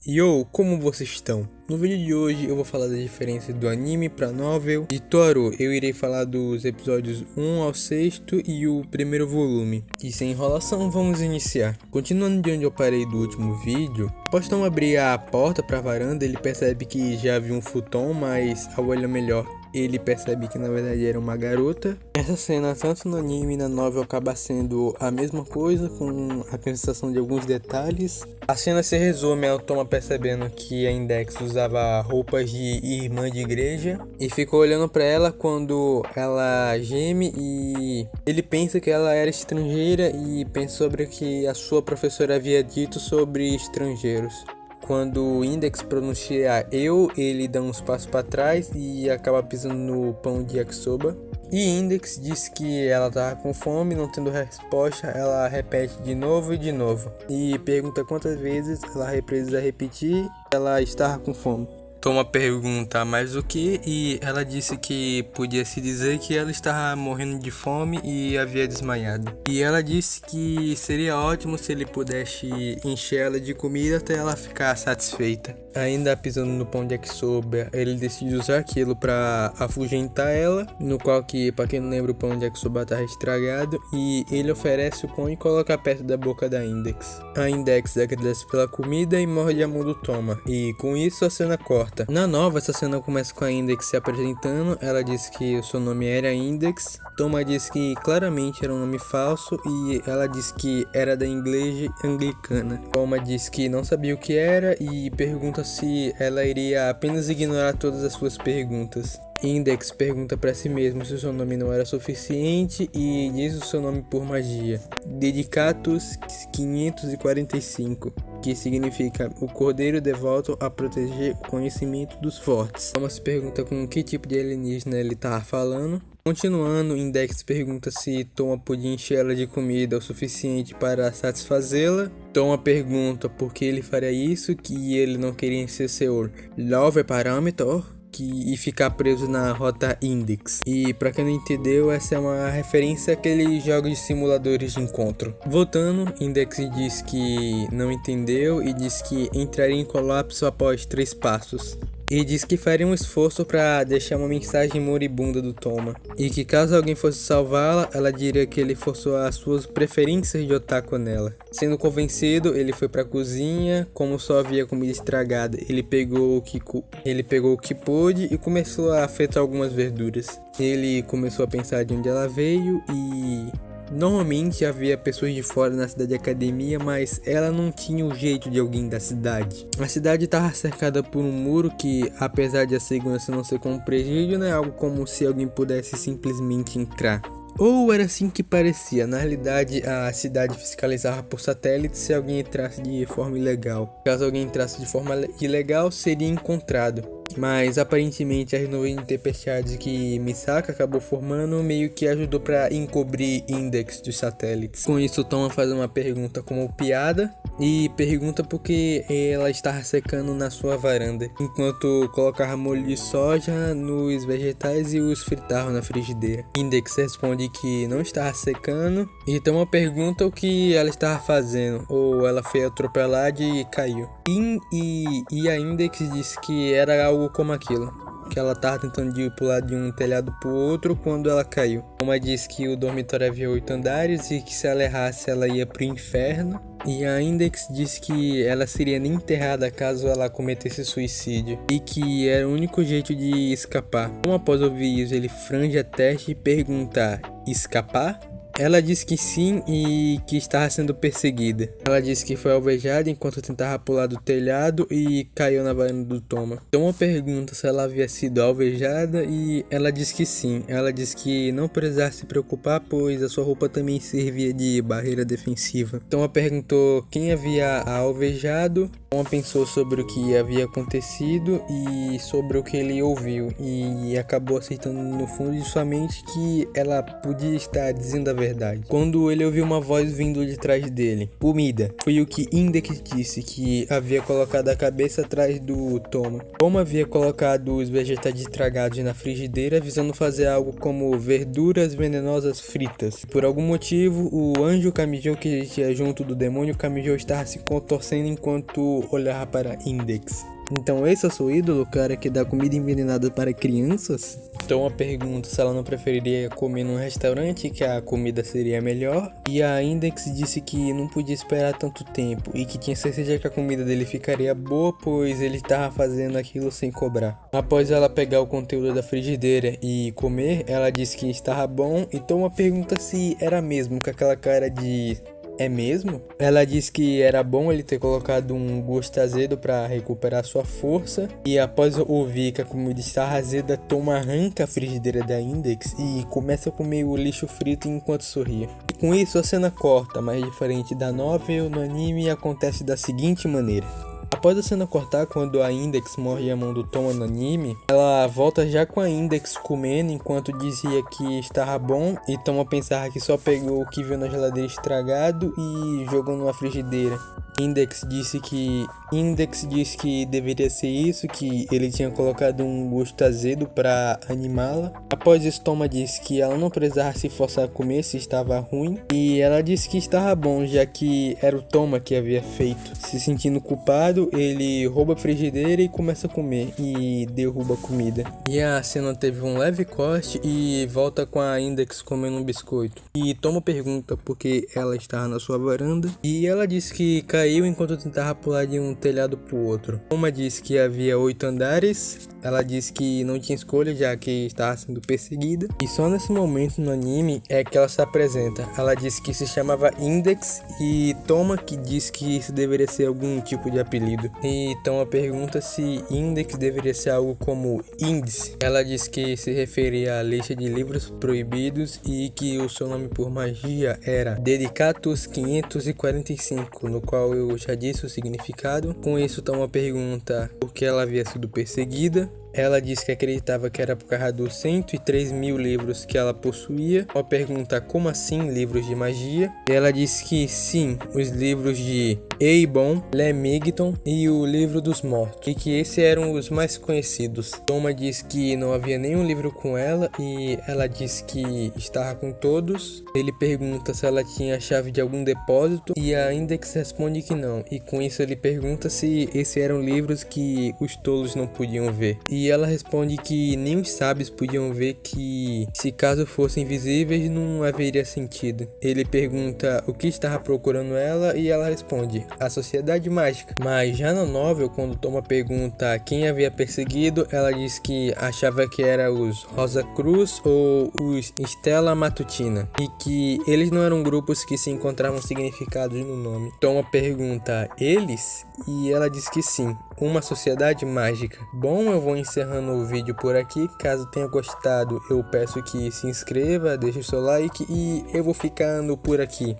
Yo, como vocês estão? No vídeo de hoje eu vou falar da diferença do anime para novel. De Toru eu irei falar dos episódios 1 ao 6º e o primeiro volume. E sem enrolação, vamos iniciar. Continuando de onde eu parei do último vídeo, após Tom abrir a porta para a varanda, ele percebe que já havia um futon, mas ao olhar melhor ele percebe que na verdade era uma garota. Essa cena, tanto no anime e na novel, acaba sendo a mesma coisa, com a sensação de alguns detalhes. A cena se resume ao Toma percebendo que a Index usava roupas de irmã de igreja e ficou olhando para ela quando ela geme, e ele pensa que ela era estrangeira e pensa sobre o que a sua professora havia dito sobre estrangeiros. Quando o Index pronuncia eu, ele dá uns passos para trás e acaba pisando no pão de yakisoba. E Index diz que ela tava com fome, não tendo resposta, ela repete de novo e de novo. E pergunta quantas vezes ela precisa repetir, ela estava com fome. Toma pergunta mais o que, e ela disse que podia se dizer que ela estava morrendo de fome e havia desmaiado. E ela disse que seria ótimo se ele pudesse encher ela de comida até ela ficar satisfeita. Ainda pisando no pão de yakisoba, ele decide usar aquilo para afugentar ela, no qual que, para quem não lembra, o pão de yakisoba estava estragado, e ele oferece o pão e coloca perto da boca da Index. A Index agradece pela comida e morde a mão do Toma, e com isso a cena corta. Na nova, essa cena começa com a Index se apresentando. Ela disse que o seu nome era Index. Toma disse que claramente era um nome falso e ela disse que era da igreja anglicana. Toma disse que não sabia o que era e pergunta se ela iria apenas ignorar todas as suas perguntas. Index pergunta para si mesmo se o seu nome não era suficiente e diz o seu nome por magia. Dedicatus 545, que significa o cordeiro devoto a proteger o conhecimento dos fortes. Toma se pergunta com que tipo de alienígena ele estava falando. Continuando, Index pergunta se Toma podia encher ela de comida o suficiente para satisfazê-la. Toma pergunta por que ele faria isso, que ele não queria ser seu love parâmetro e ficar preso na rota Index. E pra quem não entendeu, essa é uma referência àqueles jogos de simuladores de encontro. Voltando, Index diz que não entendeu e diz que entraria em colapso após 3 passos. E diz que faria um esforço para deixar uma mensagem moribunda do Toma. E que caso alguém fosse salvá-la, ela diria que ele forçou as suas preferências de otaku nela. Sendo convencido, ele foi para a cozinha. Como só havia comida estragada, ele pegou o que pôde e começou a afetar algumas verduras. Ele começou a pensar de onde ela veio e normalmente havia pessoas de fora na cidade academia, mas ela não tinha o jeito de alguém da cidade. A cidade estava cercada por um muro que, apesar de a segurança não ser como presídio, não é algo como se alguém pudesse simplesmente entrar. Ou era assim que parecia. Na realidade, a cidade fiscalizava por satélite se alguém entrasse de forma ilegal. Caso alguém entrasse de forma ilegal, seria encontrado. Mas aparentemente as nuvens tempestades que Misaka acabou formando meio que ajudou para encobrir Index dos satélites. Com isso, Toma faz uma pergunta como piada e pergunta por que ela estava secando na sua varanda, enquanto colocava molho de soja nos vegetais e os fritava na frigideira. Index responde que não estava secando e Toma pergunta o que ela estava fazendo, ou ela foi atropelada e caiu. E a Index disse que era algo como aquilo, que ela estava tentando pular de um telhado para o outro quando ela caiu. Uma disse que o dormitório havia 8 andares e que se ela errasse ela ia pro inferno. E a Index disse que ela seria enterrada caso ela cometesse suicídio e que era o único jeito de escapar. Como após ouvir isso, ele frange a testa e pergunta: escapar? Ela disse que sim e que estava sendo perseguida. Ela disse que foi alvejada enquanto tentava pular do telhado e caiu na varanda do Toma. Toma pergunta se ela havia sido alvejada e ela disse que sim. Ela disse que não precisava se preocupar, pois a sua roupa também servia de barreira defensiva. Toma perguntou quem havia a alvejado. Toma pensou sobre o que havia acontecido e sobre o que ele ouviu e acabou aceitando no fundo de sua mente que ela podia estar dizendo a verdade. verdade. Quando ele ouviu uma voz vindo de trás dele. Comida. Foi o que Index disse, que havia colocado a cabeça atrás do Toma. Toma havia colocado os vegetais estragados na frigideira, visando fazer algo como verduras venenosas fritas. Por algum motivo, o anjo Kamijou que existia junto do demônio Kamijou estava se contorcendo enquanto olhava para Index. Então esse é o seu ídolo, o cara que dá comida envenenada para crianças? Então a pergunta se ela não preferiria comer num restaurante, que a comida seria melhor. E a Index disse que não podia esperar tanto tempo e que tinha certeza que a comida dele ficaria boa, pois ele estava fazendo aquilo sem cobrar. Após ela pegar o conteúdo da frigideira e comer, ela disse que estava bom. Então a pergunta se era mesmo, com aquela cara de... É mesmo? Ela disse que era bom ele ter colocado um gosto azedo para recuperar sua força. E após ouvir que a comida estava azeda, Toma arranca a frigideira da Index e começa a comer o lixo frito enquanto sorria. E com isso a cena corta, mas diferente da novel, no anime acontece da seguinte maneira. Após a cena cortar, quando a Index morre a mão do Toma no anime, ela volta já com a Index comendo enquanto dizia que estava bom, e Toma pensava que só pegou o que viu na geladeira estragado e jogou numa frigideira. Index disse que deveria ser isso, que ele tinha colocado um gosto azedo para animá-la. Após isso, Toma disse que ela não precisava se forçar a comer se estava ruim, e ela disse que estava bom, já que era o Toma que havia feito. Se sentindo culpado, ele rouba a frigideira e começa a comer, e derruba a comida. E a cena teve um leve corte e volta com a Index comendo um biscoito. E Toma pergunta por que ela estava na sua varanda, e ela disse que caiu enquanto tentava pular de um telhado para o outro. Toma disse que havia 8 andares. Ela disse que não tinha escolha, já que estava sendo perseguida. E só nesse momento no anime é que ela se apresenta. Ela disse que se chamava Index e Toma que disse que isso deveria ser algum tipo de apelido. E Toma pergunta se Index deveria ser algo como índice. Ela disse que se referia à lista de livros proibidos e que o seu nome por magia era Dedicatus 545, no qual eu já disse o significado. Com isso, Toma pergunta por que ela havia sido perseguida. Ela disse que acreditava que era por causa dos 103.000 livros que ela possuía. Ela pergunta como assim livros de magia. E ela disse que sim, os livros de Eibon, Lemigton e o livro dos mortos, e que esses eram os mais conhecidos. Toma disse que não havia nenhum livro com ela e ela disse que estava com todos. Ele pergunta se ela tinha a chave de algum depósito e a Index responde que não. E com isso ele pergunta se esses eram livros que os tolos não podiam ver. E ela responde que nem os sábios podiam ver, que se caso fossem visíveis não haveria sentido. Ele pergunta o que estava procurando ela e ela responde a Sociedade Mágica. Mas já na novel, quando Toma pergunta quem havia perseguido, ela diz que achava que era os Rosa Cruz ou os Stella Matutina, e que eles não eram grupos que se encontravam significados no nome. Toma pergunta eles e ela diz que sim, uma sociedade mágica. Bom, eu vou encerrando o vídeo por aqui. Caso tenha gostado, eu peço que se inscreva, deixe o seu like e eu vou ficando por aqui.